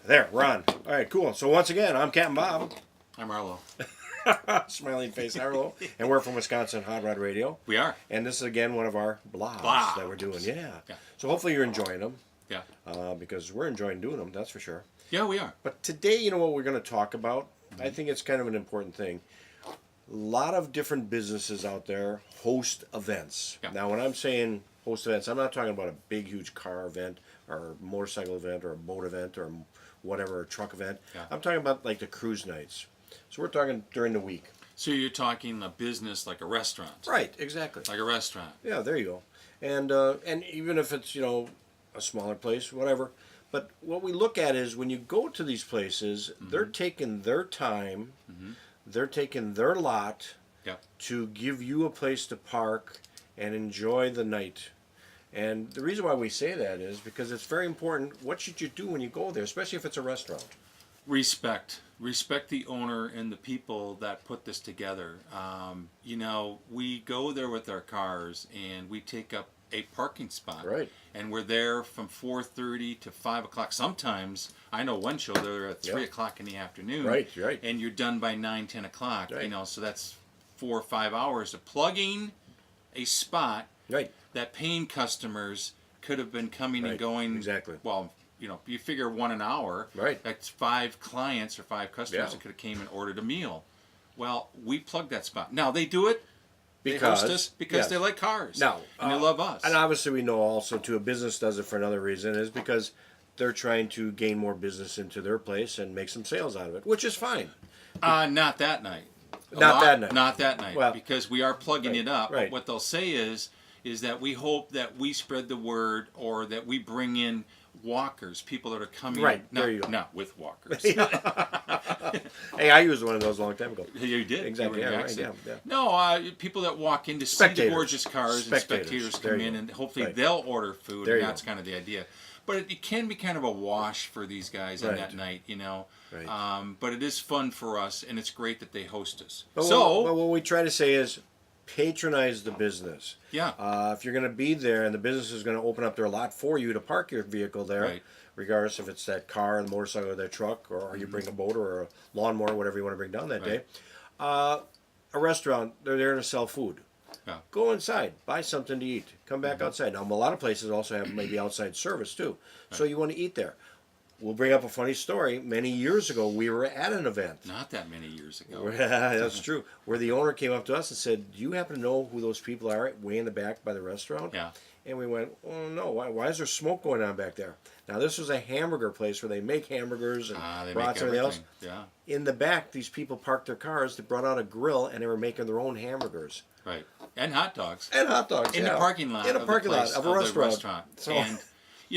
There, we're on. All right, cool. So once again, I'm Captain Bob, I'm Arlo. smiling face Arlo, and we're from Wisconsin Hot Rod Radio. We are. And this is again one of our blogs that we're doing. Yeah. Yeah. So hopefully you're enjoying them, Yeah. because we're enjoying doing them. That's for sure. Yeah, we are. But today, you know what we're going to talk about? I think it's kind of an important thing. A lot of different businesses out there host events. Yeah. Now, when I'm saying host events, I'm not talking about a big, huge car event or motorcycle event or a boat event or whatever, a truck event. Yeah. I'm talking about like the cruise nights. So we're talking during the week. So you're talking a business like a restaurant. Right, exactly. Like a restaurant. Yeah, there you go. And even if it's, a smaller place, whatever. But what we look at is when you go to these places, they're taking their time, they're taking their lot Yep. to give you a place to park and enjoy the night. And the reason why we say that is because it's very important. What should you do when you go there, especially if it's a restaurant? Respect the owner and the people that put this together. We go there with our cars and we take up a parking spot. Right. And we're there from 4:30 to 5 o'clock. Sometimes, I know one show, they're at 3 Yep. o'clock in the afternoon. Right. And you're done by 9, 10 o'clock. Right. So that's 4 or 5 hours of plugging a spot Right. that paying customers could have been coming and Right, going. exactly. Well, you figure 1 an hour. Right. That's 5 clients or 5 customers Yeah. that could have came and ordered a meal. Well, we plug that spot. Now they do it. They Because host us because yes. they like cars. Now, and they love us. And obviously, we know also too a business does it for another reason is because they're trying to gain more business into their place and make some sales out of it, which is fine. Not that night. Not that night. Well, because we are plugging right, it up. right. What they'll say is that we hope that we spread the word or that we bring in walkers, people that are coming. Right, Not, there you go. Not with walkers. Hey, I used one of those a long time ago. You did. Exactly, You were in yeah, an right, accident. yeah. No, people that walk in to see Spectators. the gorgeous cars and Spectators. spectators There come you in go. and hopefully Right. they'll order food There and you that's go. kind of the idea. But it can be kind of a wash for these guys on Right. that night, Right. But it is fun for us and it's great that they host us. But So, what we try to say is patronize the business. yeah. If you're going to be there and the business is going to open up their lot for you to park your vehicle there, Right. regardless if it's that car, the motorcycle, or that truck, or you bring a boat or a lawnmower, whatever you want to bring down that day. Right. A restaurant, they're there to sell food. Yeah. Go inside, buy something to eat, come back outside. Now, a lot of places also have maybe outside service too, so you want to eat there. We'll bring up a funny story. Many years ago, we were at an event. Not that many years ago. That's true. Where the owner came up to us and said, "Do you happen to know who those people are way in the back by the restaurant?" Yeah. And we went, "Oh no! Why is there smoke going on back there?" Now this was a hamburger place where they make hamburgers and They brats make and everything else. everything. Yeah. In the back, these people parked their cars. They brought out a grill and they were making their own hamburgers Right. And hot dogs. and hot dogs In yeah. the parking lot. In a of parking the lot place, of a the restaurant. So And,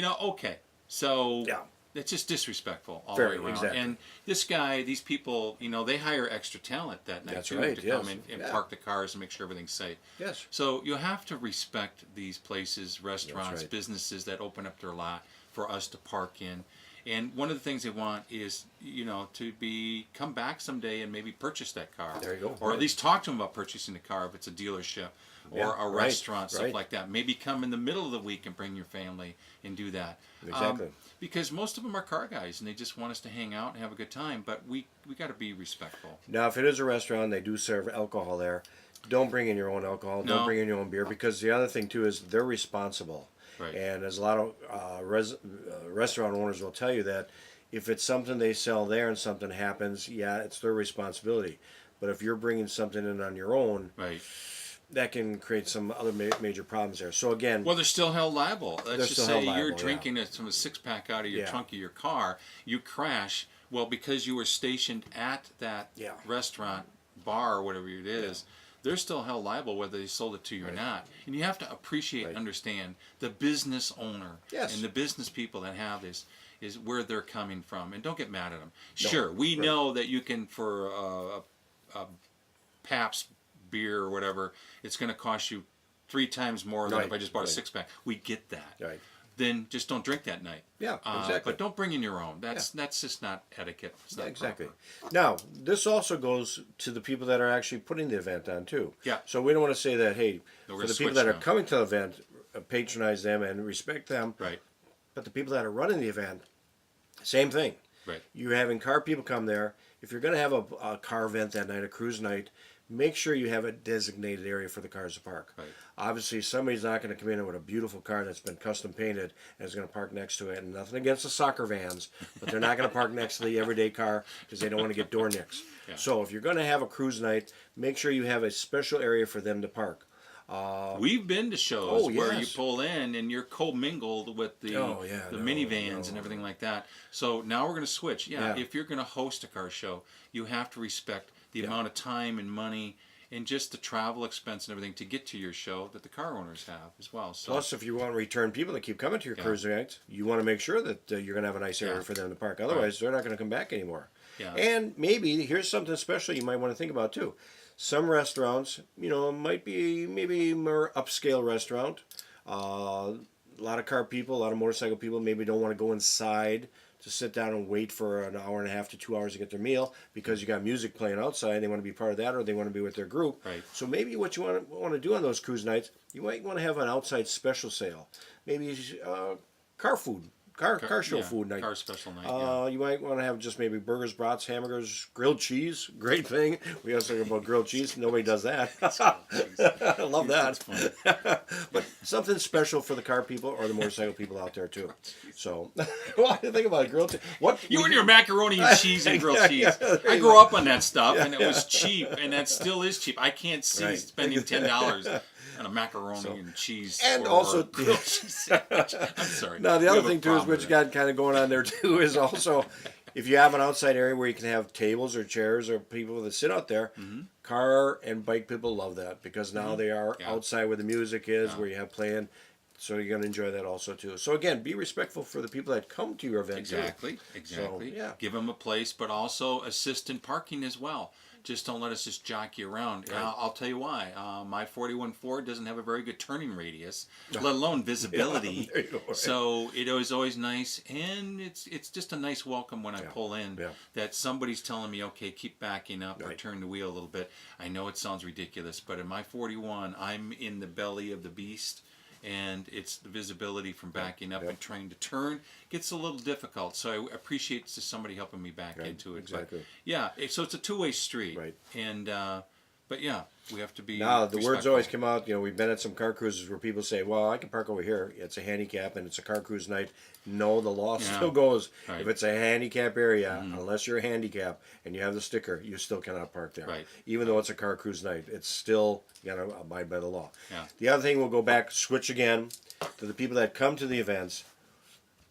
okay. So, Yeah. it's just disrespectful all Very, the way around. exactly. And this guy, these people, they hire extra talent that night That's too right, to yes. come in and Yeah. park the cars and make sure everything's safe. yes, So you have to respect these places, restaurants, right. businesses that open up their lot for us to park in. And one of the things they want is, to come back someday and maybe purchase that car. There you go. Or Right. at least talk to them about purchasing the car if it's a dealership or Yeah, a right, restaurant, stuff right. like that. Maybe come in the middle of the week and bring your family and do that. Exactly. Because most of them are car guys and they just want us to hang out and have a good time. But we got to be respectful. Now, if it is a restaurant, they do serve alcohol there. Don't bring in your own alcohol. No. Don't bring in your own beer because the other thing too is they're responsible. Right. And as a lot of restaurant owners will tell you that if it's something they sell there and something happens, yeah, it's their responsibility. But if you're bringing something in on your own, Right. that can create some other major problems there. So again, Well, they're still held liable. They're Let's just still say held you're liable, drinking it from a six-pack out of your Yeah. trunk of your car. You crash. Well, because you were stationed at that Yeah. restaurant, bar, or whatever it is, they're still held liable whether they sold it to you or not. And you have to appreciate and Right. understand the business owner Yes. and the business people that have this is where they're coming from. And don't get mad at them. Sure, we right. know that you can, for a Pabst beer or whatever, it's going to cost you 3 times more than Right, if I just bought a right. 6-pack. We get that. right. Then just don't drink that night. Yeah, exactly. But don't bring in your own. That's just not etiquette. It's not Exactly. proper. Now, this also goes to the people that are actually putting the event on too. Yeah. So we don't want to say that, hey, No, we're for the gonna people switch that are now. coming to the event, patronize them and respect them. Right. But the people that are running the event, same thing. Right. You're having car people come there. If you're going to have a car event that night, a cruise night, make sure you have a designated area for the cars to park. Right. Obviously, somebody's not going to come in with a beautiful car that's been custom painted and is going to park next to it. And nothing against the soccer vans, but they're not going to park next to the everyday car because they don't want to get door nicks. Yeah. So if you're going to have a cruise night, make sure you have a special area for them to park. We've been to shows where you yes. pull in and you're commingled with the minivans and everything like that. So now we're going to switch. Yeah, if you're going to host a car show, you have to respect the amount of time and money and just the travel expense and everything to get to your show that the car owners have as well. So, Plus, if you want to return people that keep coming to your cruise nights, you want to make sure that you're going to have a nice area for them to park. Otherwise, they're not going to come back anymore. Yeah. And maybe, here's something special you might want to think about too. Some restaurants, might be maybe more upscale restaurant. A lot of car people, a lot of motorcycle people maybe don't want to go inside to sit down and wait for an hour and a half to 2 hours to get their meal because you got music playing outside. They want to be part of that, or they want to be with their group. Right. So maybe what you want to do on those cruise nights, you might want to have an outside special sale. Maybe car food. Car show food night. Car special night. You might want to have just maybe burgers, brats, hamburgers, grilled cheese. Great thing. We also talk about grilled cheese. Nobody does that. I love that. But something special for the car people or the motorcycle people out there too. So, well, think about it, grilled cheese. You and your macaroni and cheese and grilled cheese. I grew up on that stuff, and it was cheap, and that still is cheap. I can't see spending $10 on a macaroni and cheese and or also grilled cheese sandwich. I'm sorry. Now the other thing too is what you got kind of going on there too is also if you have an outside area where you can have tables or chairs or people that sit out there, car and bike people love that because now they are outside where the music is, where you have playing. So you're going to enjoy that also too. So again, be respectful for the people that come to your event. Exactly. So, yeah. Give them a place, but also assist in parking as well. Just don't let us just jockey around. Right. I'll tell you why. My 41 Ford doesn't have a very good turning radius, let alone visibility. There you go, right. So it is always nice, and it's just a nice welcome when I pull in that somebody's telling me, okay, keep backing up or turn the wheel a little bit. I know it sounds ridiculous, but in my 41, I'm in the belly of the beast. And it's the visibility from backing up and trying to turn gets a little difficult. So I appreciate just somebody helping me back into it. Exactly. But so it's a two-way street. Right. And but we have to be. Now the words respectful. always come out. We've been at some car cruises where people say, "Well, I can park over here. It's a handicap and it's a car cruise night." No, the law still goes. Right. If it's a handicap area, unless you're a handicap and you have the sticker, you still cannot park there. Right. Even though it's a car cruise night, it's still you got to abide by the law. Yeah. The other thing, we'll go back, switch again to the people that come to the events.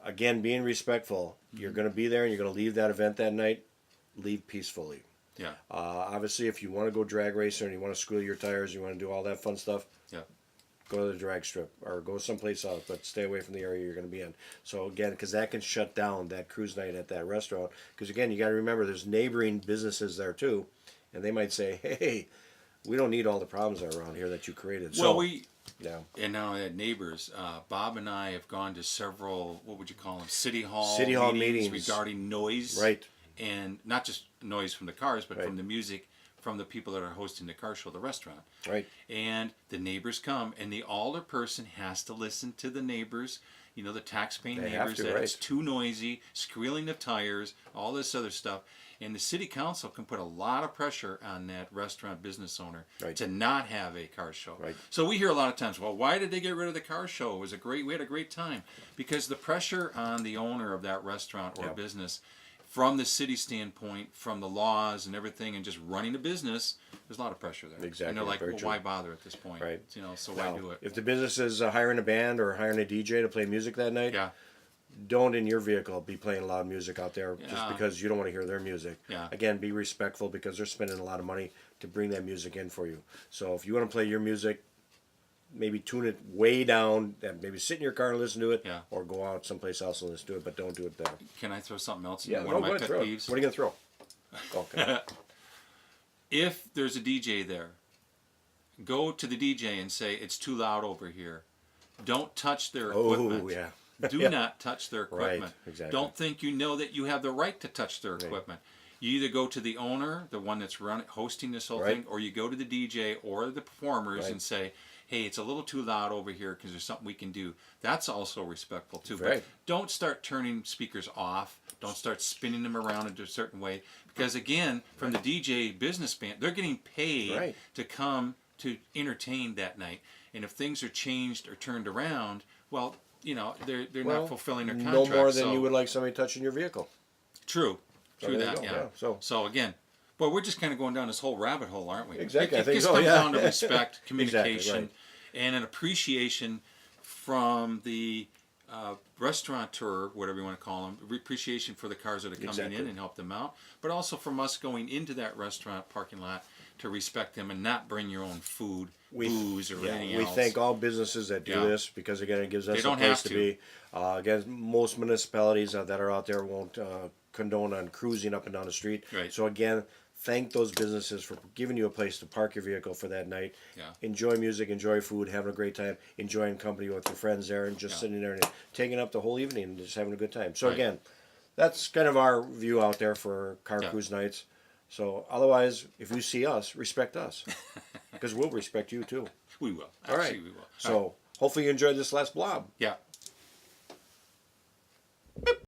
Again, being respectful. You're going to be there and you're going to leave that event that night. Leave peacefully. Yeah. Obviously, if you want to go drag racing and you want to squeal your tires, you want to do all that fun stuff, go to the drag strip or go someplace else, but stay away from the area you're going to be in. So again, because that can shut down that cruise night at that restaurant. Because again, you got to remember there's neighboring businesses there too, and they might say, "Hey, we don't need all the problems that are around here that you created." Well, so, and now at Neighbors, Bob and I have gone to several, what would you call them, city hall meetings regarding noise. Right. And not just noise from the cars, but from the music, from the people that are hosting the car show, the restaurant. Right. And the neighbors come, and the older person has to listen to the neighbors, the tax-paying neighbors, that it's too noisy, squealing of tires, all this other stuff. And the city council can put a lot of pressure on that restaurant business owner to not have a car show. Right. So we hear a lot of times, well, why did they get rid of the car show? It was we had a great time. Because the pressure on the owner of that restaurant or business, from the city standpoint, from the laws and everything, and just running a business, there's a lot of pressure there. Exactly. And they're like, Very well, true. why bother at this point? Right. So Now, why do it? if the business is hiring a band or hiring a DJ to play music that night, don't in your vehicle be playing loud music out there just because you don't want to hear their music. Yeah. Again, be respectful because they're spending a lot of money to bring that music in for you. So if you want to play your music, maybe tune it way down and maybe sit in your car and listen to it or go out someplace else and listen to it, but don't do it there. Can I throw something else in? Yeah, One of my pet throw it. peeves? What are you going to throw? Okay. If there's a DJ there, go to the DJ and say, it's too loud over here. Don't touch their equipment. Oh, yeah. Do not touch their equipment. Right, exactly. Don't think you know that you have the right to touch their equipment. You either go to the owner, the one that's hosting this whole thing, or you go to the DJ or the performers and say, hey, it's a little too loud over here because there's something we can do. That's also respectful too. But don't start turning speakers off Don't start spinning them around into a certain way. Because again, from the DJ business band, they're getting paid to come to entertain that night. And if things are changed or turned around, well, you know, they're not fulfilling their contract. No more than you would like somebody touching your vehicle. True. So True that, yeah. So again, well, we're just kind of going down this whole rabbit hole, aren't we? Exactly. It I think just so, comes yeah. down to respect, communication, Exactly, and an appreciation from the restaurateur, whatever you want to call them, appreciation for the cars that are coming in and help them out, but also from us going into that restaurant parking lot to respect them and not bring your own food, booze, or anything else. We thank all businesses that do this because, again, it gives us a place to be. Again, most municipalities that are out there won't condone on cruising up and down the street. Right. So, again, thank those businesses for giving you a place to park your vehicle for that night. Yeah. Enjoy music, enjoy food, having a great time, enjoying company with your friends there, and just sitting there and taking up the whole evening and just having a good time. So, again, that's kind of our view out there for car cruise nights. So, otherwise, if you see us, respect us. Because we'll respect you, too. We will. All right. We will. So, hopefully you enjoyed this last blob. Yeah.